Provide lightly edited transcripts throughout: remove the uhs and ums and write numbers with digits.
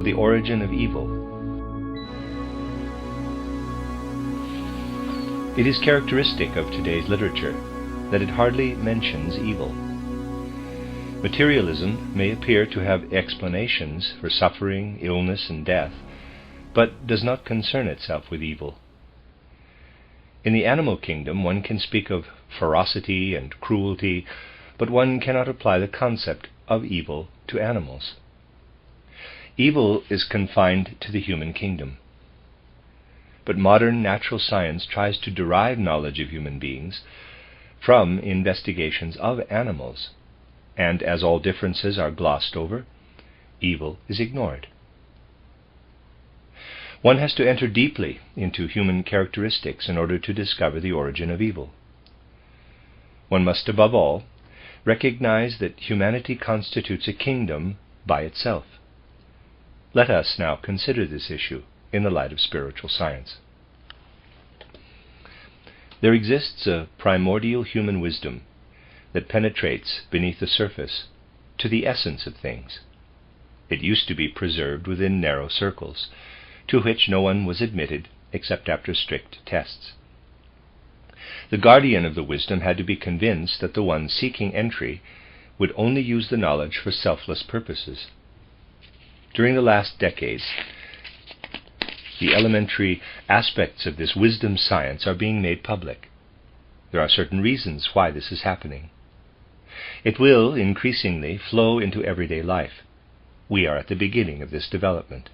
The origin of evil. It is characteristic of today's literature that it hardly mentions evil. Materialism may appear to have explanations for suffering, illness, and death, but does not concern itself with evil. In the animal kingdom, one can speak of ferocity and cruelty, but one cannot apply the concept of evil to animals. Evil is confined to the human kingdom. But modern natural science tries to derive knowledge of human beings from investigations of animals, and as all differences are glossed over, evil is ignored. One has to enter deeply into human characteristics in order to discover the origin of evil. One must, above all, recognize that humanity constitutes a kingdom by itself. Let us now consider this issue in the light of spiritual science. There exists a primordial human wisdom that penetrates beneath the surface to the essence of things. It used to be preserved within narrow circles, to which no one was admitted except after strict tests. The guardian of the wisdom had to be convinced that the one seeking entry would only use the knowledge for selfless purposes. During the last decades, the elementary aspects of this wisdom science are being made public. There are certain reasons why this is happening. It will increasingly flow into everyday life. We are at the beginning of this development.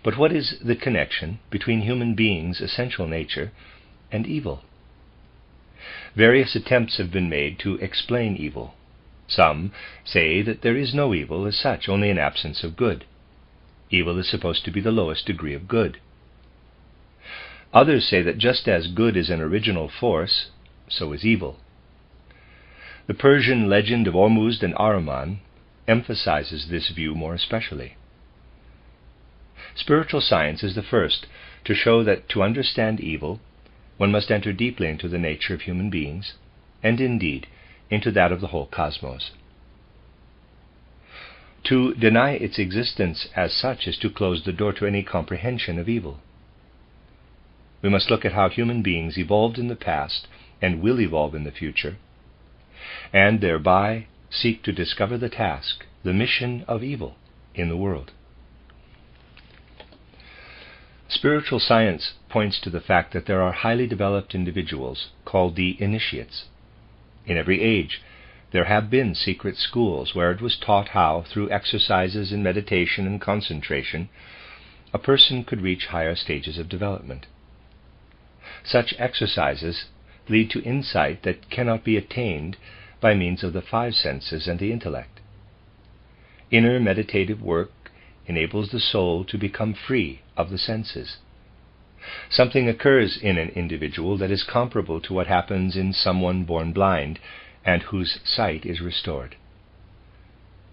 But what is the connection between human beings' essential nature and evil? Various attempts have been made to explain evil. Some say that there is no evil as such, only an absence of good. Evil is supposed to be the lowest degree of good. Others say that just as good is an original force, so is evil. The Persian legend of Ormuzd and Ahriman emphasizes this view more especially. Spiritual science is the first to show that to understand evil, one must enter deeply into the nature of human beings, and indeed into that of the whole cosmos. To deny its existence as such is to close the door to any comprehension of evil. We must look at how human beings evolved in the past and will evolve in the future, and thereby seek to discover the task, the mission of evil in the world. Spiritual science points to the fact that there are highly developed individuals called the initiates. In every age, there have been secret schools where it was taught how, through exercises in meditation and concentration, a person could reach higher stages of development. Such exercises lead to insight that cannot be attained by means of the five senses and the intellect. Inner meditative work enables the soul to become free of the senses. Something occurs in an individual that is comparable to what happens in someone born blind and whose sight is restored.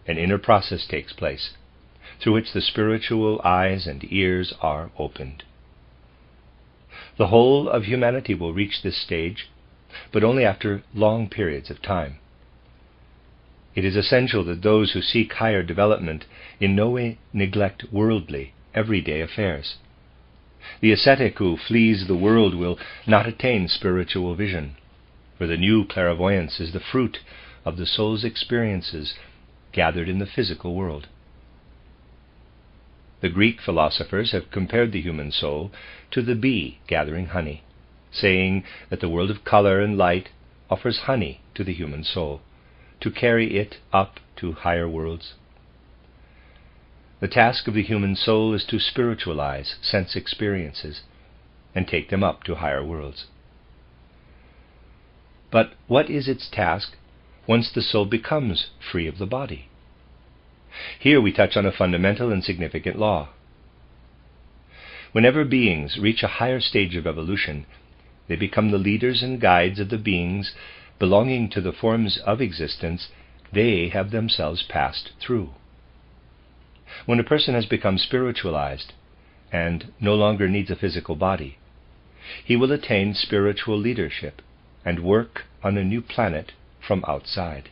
An inner process takes place, through which the spiritual eyes and ears are opened. The whole of humanity will reach this stage, but only after long periods of time. It is essential that those who seek higher development in no way neglect worldly, everyday affairs. The ascetic who flees the world will not attain spiritual vision, for the new clairvoyance is the fruit of the soul's experiences gathered in the physical world. The Greek philosophers have compared the human soul to the bee gathering honey, saying that the world of color and light offers honey to the human soul, to carry it up to higher worlds. The task of the human soul is to spiritualize sense experiences and take them up to higher worlds. But what is its task once the soul becomes free of the body? Here we touch on a fundamental and significant law. Whenever beings reach a higher stage of evolution, they become the leaders and guides of the beings belonging to the forms of existence they have themselves passed through. When a person has become spiritualized and no longer needs a physical body, he will attain spiritual leadership and work on a new planet from outside.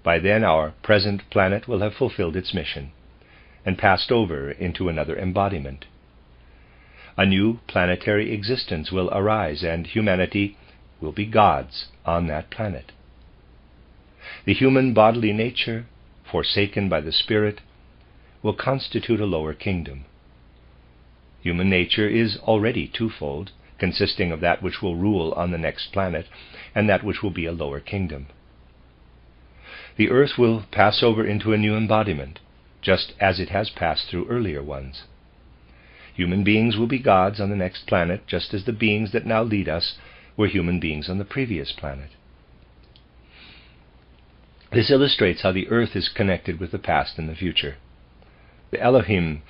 By then our present planet will have fulfilled its mission, and passed over into another embodiment. A new planetary existence will arise, and humanity will be gods on that planet. The human bodily nature, forsaken by the spirit, will constitute a lower kingdom. Human nature is already twofold, consisting of that which will rule on the next planet and that which will be a lower kingdom. The earth will pass over into a new embodiment, just as it has passed through earlier ones. Human beings will be gods on the next planet, just as the beings that now lead us were human beings on the previous planet. This illustrates how the earth is connected with the past and the future. The Elohim,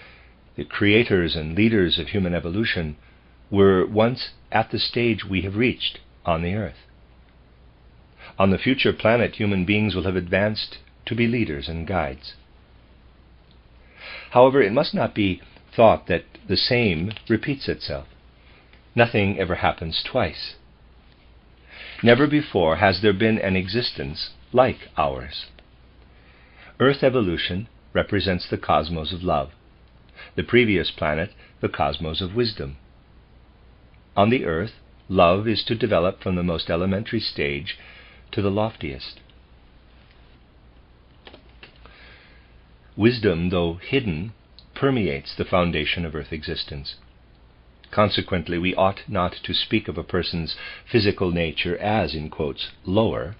the creators and leaders of human evolution, were once at the stage we have reached on the earth. On the future planet, human beings will have advanced to be leaders and guides. However, it must not be thought that the same repeats itself. Nothing ever happens twice. Never before has there been an existence like ours. Earth evolution represents the cosmos of love, the previous planet the cosmos of wisdom. On the earth, love is to develop from the most elementary stage to the loftiest. Wisdom, though hidden, permeates the foundation of earth existence. Consequently, we ought not to speak of a person's physical nature as, in quotes, lower,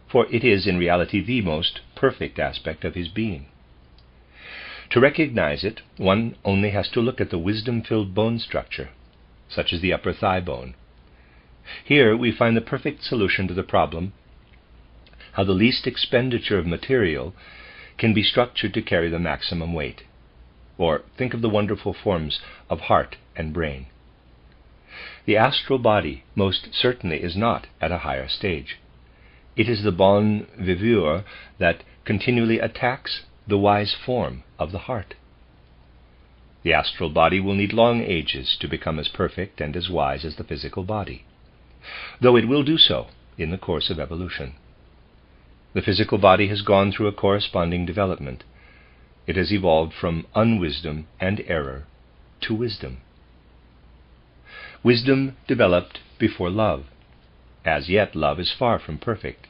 for it is in reality the most perfect aspect of his being. To recognize it, one only has to look at the wisdom-filled bone structure, such as the upper thigh bone. Here we find the perfect solution to the problem how the least expenditure of material can be structured to carry the maximum weight. Or think of the wonderful forms of heart and brain. The astral body most certainly is not at a higher stage. It is the bon viveur that continually attacks the wise form of the heart. The astral body will need long ages to become as perfect and as wise as the physical body, though it will do so in the course of evolution. The physical body has gone through a corresponding development. It has evolved from unwisdom and error to wisdom. Wisdom developed before love. As yet, love is far from perfect.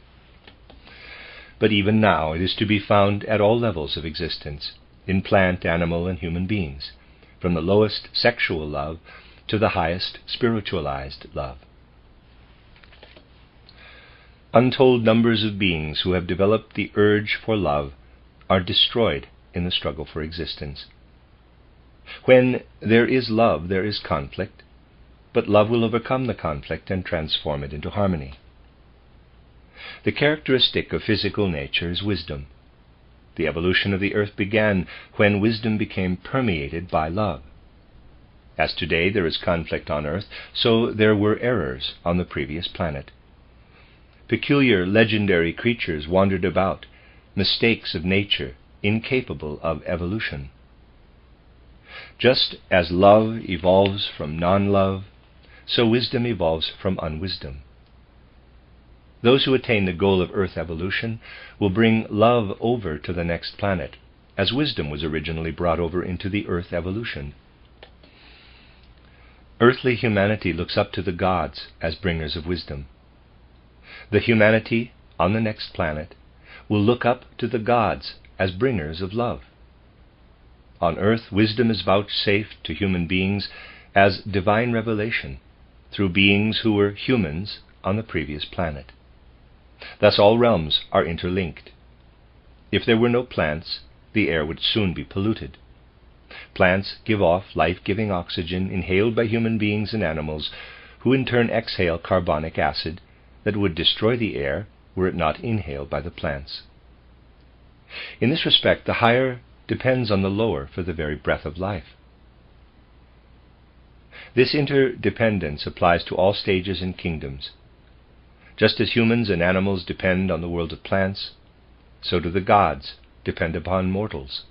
But even now it is to be found at all levels of existence, in plant, animal, and human beings, from the lowest sexual love to the highest spiritualized love. Untold numbers of beings who have developed the urge for love are destroyed in the struggle for existence. When there is love, there is conflict, but love will overcome the conflict and transform it into harmony. The characteristic of physical nature is wisdom. The evolution of the earth began when wisdom became permeated by love. As today there is conflict on earth, so there were errors on the previous planet. Peculiar legendary creatures wandered about, mistakes of nature, incapable of evolution. Just as love evolves from non-love, so wisdom evolves from unwisdom. Those who attain the goal of earth evolution will bring love over to the next planet, as wisdom was originally brought over into the earth evolution. Earthly humanity looks up to the gods as bringers of wisdom. The humanity on the next planet will look up to the gods as bringers of love. On earth, wisdom is vouchsafed to human beings as divine revelation through beings who were humans on the previous planet. Thus all realms are interlinked. If there were no plants, the air would soon be polluted. Plants give off life-giving oxygen inhaled by human beings and animals, who in turn exhale carbonic acid that would destroy the air were it not inhaled by the plants. In this respect, the higher depends on the lower for the very breath of life. This interdependence applies to all stages and kingdoms. Just as humans and animals depend on the world of plants, so do the gods depend upon mortals.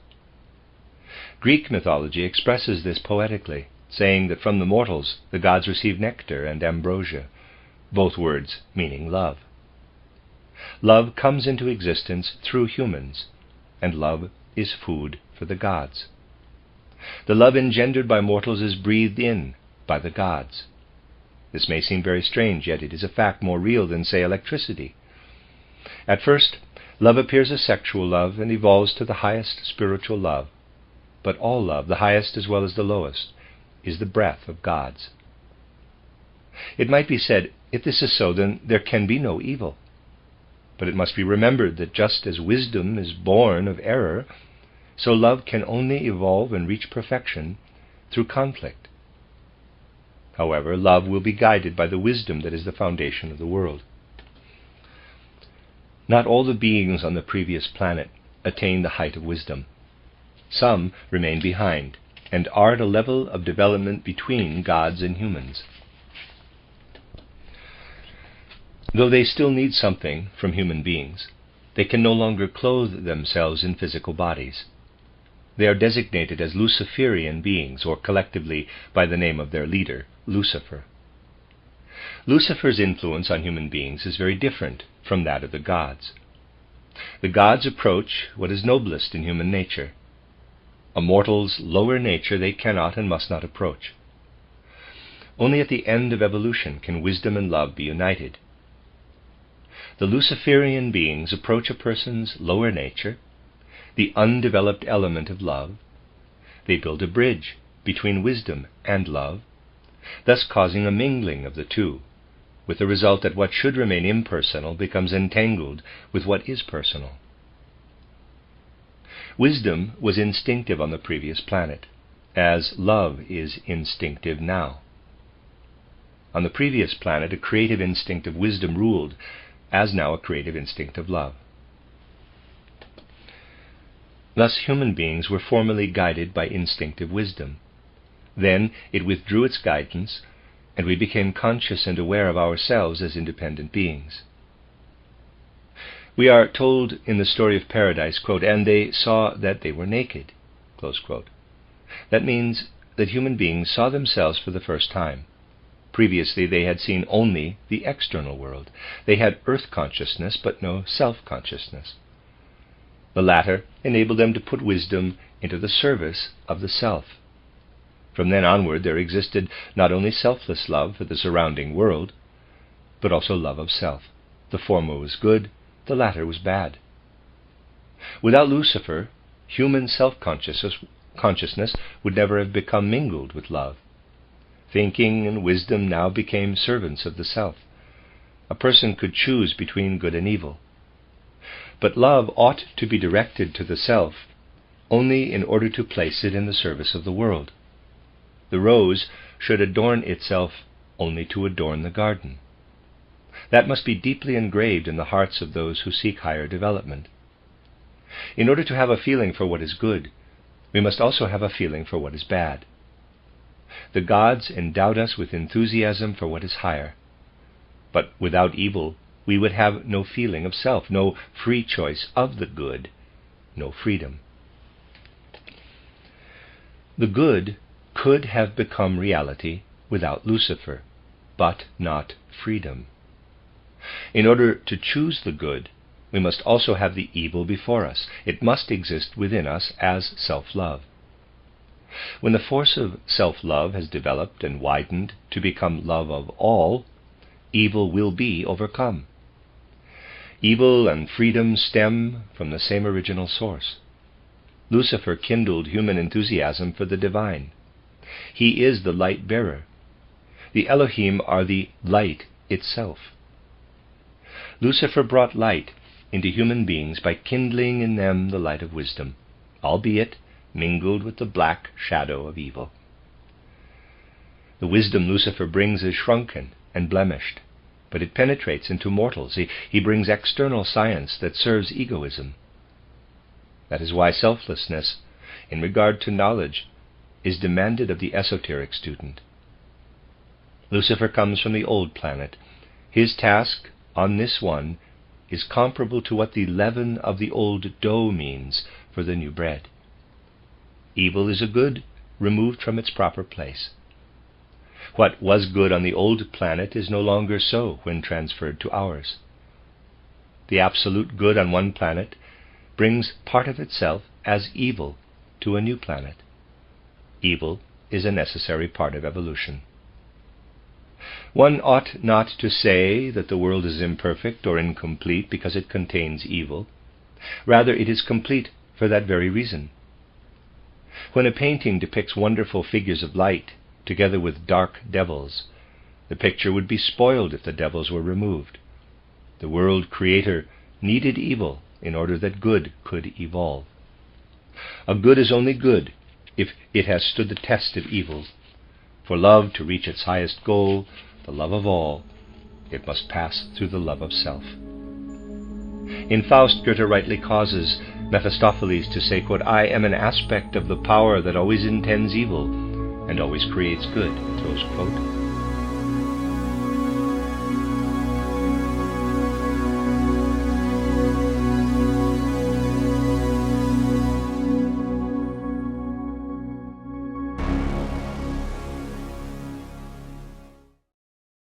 Greek mythology expresses this poetically, saying that from the mortals the gods receive nectar and ambrosia, both words meaning love. Love comes into existence through humans, and love is food for the gods. The love engendered by mortals is breathed in by the gods. This may seem very strange, yet it is a fact more real than, say, electricity. At first, love appears as sexual love and evolves to the highest spiritual love. But all love, the highest as well as the lowest, is the breath of gods. It might be said, if this is so, then there can be no evil. But it must be remembered that just as wisdom is born of error, so love can only evolve and reach perfection through conflict. However, love will be guided by the wisdom that is the foundation of the world. Not all the beings on the previous planet attain the height of wisdom. Some remain behind and are at a level of development between gods and humans. Though they still need something from human beings, they can no longer clothe themselves in physical bodies. They are designated as Luciferian beings, or collectively by the name of their leader, Lucifer. Lucifer's influence on human beings is very different from that of the gods. The gods approach what is noblest in human nature. A mortal's lower nature they cannot and must not approach. Only at the end of evolution can wisdom and love be united. The Luciferian beings approach a person's lower nature, the undeveloped element of love. They build a bridge between wisdom and love, thus causing a mingling of the two, with the result that what should remain impersonal becomes entangled with what is personal. Wisdom was instinctive on the previous planet, as love is instinctive now. On the previous planet, a creative instinct of wisdom ruled, as now a creative instinct of love. Thus human beings were formerly guided by instinctive wisdom. Then it withdrew its guidance, and we became conscious and aware of ourselves as independent beings. We are told in the story of Paradise, quote, "And they saw that they were naked," close quote. That means that human beings saw themselves for the first time. Previously they had seen only the external world. They had earth consciousness, but no self-consciousness. The latter enabled them to put wisdom into the service of the self. From then onward there existed not only selfless love for the surrounding world, but also love of self. The former was good, the latter was bad. Without Lucifer, human self-consciousness would never have become mingled with love. Thinking and wisdom now became servants of the self. A person could choose between good and evil. But love ought to be directed to the self only in order to place it in the service of the world. The rose should adorn itself only to adorn the garden. That must be deeply engraved in the hearts of those who seek higher development. In order to have a feeling for what is good, we must also have a feeling for what is bad. The gods endowed us with enthusiasm for what is higher. But without evil, we would have no feeling of self, no free choice of the good, no freedom. The good could have become reality without Lucifer, but not freedom. In order to choose the good, we must also have the evil before us. It must exist within us as self-love. When the force of self-love has developed and widened to become love of all, evil will be overcome. Evil and freedom stem from the same original source. Lucifer kindled human enthusiasm for the divine. He is the light bearer. The Elohim are the light itself. Lucifer brought light into human beings by kindling in them the light of wisdom, albeit mingled with the black shadow of evil. The wisdom Lucifer brings is shrunken and blemished, but it penetrates into mortals. He brings external science that serves egoism. That is why selflessness, in regard to knowledge, is demanded of the esoteric student. Lucifer comes from the old planet. His task on this one is comparable to what the leaven of the old dough means for the new bread. Evil is a good removed from its proper place. What was good on the old planet is no longer so when transferred to ours. The absolute good on one planet brings part of itself as evil to a new planet. Evil is a necessary part of evolution. One ought not to say that the world is imperfect or incomplete because it contains evil. Rather, it is complete for that very reason. When a painting depicts wonderful figures of light together with dark devils, the picture would be spoiled if the devils were removed. The world creator needed evil in order that good could evolve. A good is only good if it has stood the test of evil. For love to reach its highest goal, the love of all, it must pass through the love of self. In Faust, Goethe rightly causes Mephistopheles to say, quote, "I am an aspect of the power that always intends evil and always creates good," close quote.